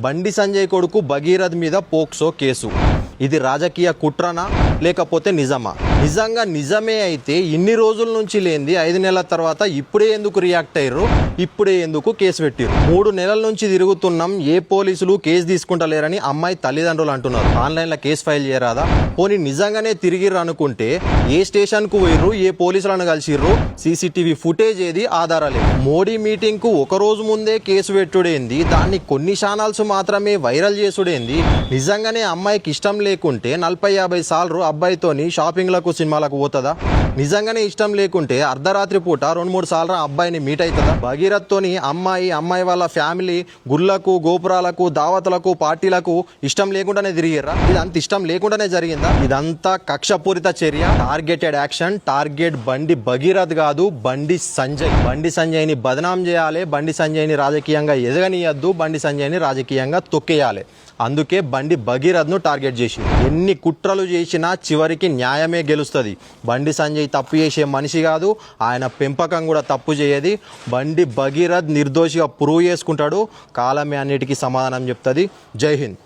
బండి సంజయ్ కొడుకు భగీరథ్ మీద POCSO case. ఇది రాజకీయ కుట్రనా లేకపోతే నిజమా? నిజంగా నిజమే అయితే ఇన్ని రోజుల నుంచి లేనిది 5 నెలల తర్వాత ఇప్పుడే ఎందుకు రియాక్ట్ అయ్యారు? ఇప్పుడే ఎందుకు కేసు పెట్టారు? 3 నెలల నుంచి తిరుగుతున్నాం, ఏ పోలీసులు కేసు తీసుకుంటలేరని అమ్మాయి తల్లిదండ్రులు అంటున్నారు. ఆన్లైన్లో కేసు ఫైల్ చేయరాదా? పోనీ నిజంగానే తిరిగిర్రు అనుకుంటే ఏ స్టేషన్కు పోయిర్రు, ఏ పోలీసులను కలిసిర్రు, సీసీటీవీ ఫుటేజ్ ఏది, ఆధారాలు? మోడీ మీటింగ్కు ఒక రోజు ముందే కేసు పెట్టుడేంది, దాన్ని కొన్ని ఛానల్స్ మాత్రమే వైరల్ చేసుడేంది? నిజంగానే అమ్మాయికి ఇష్టం లేకుంటే 40-50 సార్లు అబ్బాయితోని షాపింగ్లకు సినిమాలకు పోతుందా? నిజంగానే ఇష్టం లేకుంటే అర్ధరాత్రి పూట 2-3 సార్లు అబ్బాయిని మీట్ అవుతుందా? భగీరథ్తోని అమ్మాయి వాళ్ళ ఫ్యామిలీ గుళ్ళకు, గోపురాలకు, దావతులకు, పార్టీలకు ఇష్టం లేకుండానే తిరిగిర్రా? ఇదంతా ఇష్టం లేకుండానే జరిగిందా? ఇదంతా కక్షపూరిత చర్య, టార్గెటెడ్ యాక్షన్. టార్గెట్ బండి భగీరథ్ కాదు, బండి సంజయ్. బండి సంజయ్ని బదనాం చేయాలి, బండి సంజయ్ని రాజకీయంగా ఎదగనియద్దు, బండి సంజయ్ని రాజకీయంగా తొక్కేయాలి. అందుకే బండి భగీరథ్ను టార్గెట్ చేసి ఎన్ని కుట్రలు చేసినా చివరికి న్యాయమే గెలుస్తుంది. బండి సంజయ్ తప్పు చేసే మనిషి కాదు, ఆయన పెంపకం కూడా తప్పు చేయది. బండి భగీరథ్ నిర్దోషిగా ప్రూవ్ చేసుకుంటాడు. కాలమే అన్నిటికీ సమాధానం చెప్తుంది. జై హింద్.